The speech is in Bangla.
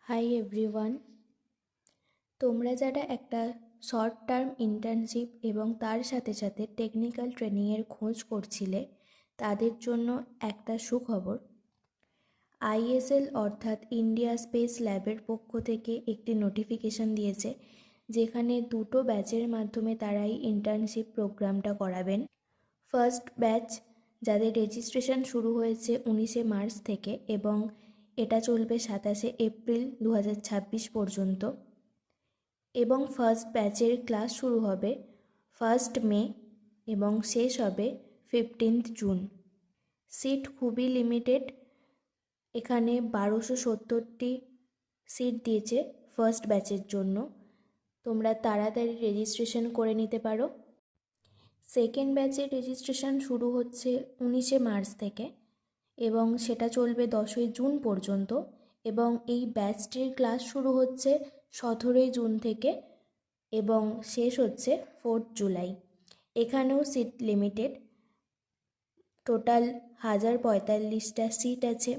হাই এভরিওয়ান, তোমরা যারা একটা শর্ট টার্ম ইন্টার্নশিপ এবং তার সাথে সাথে টেকনিক্যাল ট্রেনিংয়ের খোঁজ করছিলে তাদের জন্য একটা সুখবর। আইএসএল অর্থাৎ ইন্ডিয়া স্পেস ল্যাবের পক্ষ থেকে একটি নোটিফিকেশান দিয়েছে, যেখানে দুটো ব্যাচের মাধ্যমে তারা এই ইন্টার্নশিপ প্রোগ্রামটা করাবেন। ফার্স্ট ব্যাচ যাদের রেজিস্ট্রেশন শুরু হয়েছে 19শে মার্চ থেকে এবং এটা চলবে 27শে এপ্রিল 2026 পর্যন্ত, এবং ফার্স্ট ব্যাচের ক্লাস শুরু হবে 1 মে এবং শেষ হবে 15 জুন। সিট খুবই লিমিটেড, এখানে 1270টি সিট দিয়েছে ফার্স্ট ব্যাচের জন্য। তোমরা তাড়াতাড়ি রেজিস্ট্রেশন করে নিতে পারো। সেকেন্ড ব্যাচের রেজিস্ট্রেশন শুরু হচ্ছে 19শে মার্চ থেকে এবং সেটা চলবে 10ই জুন পর্যন্ত, এবং এই ব্যাচটির ক্লাস শুরু হচ্ছে 17ই জুন থেকে এবং শেষ হচ্ছে 4 জুলাই। এখানেও সিট লিমিটেড, টোটাল 1045টা সিট আছে।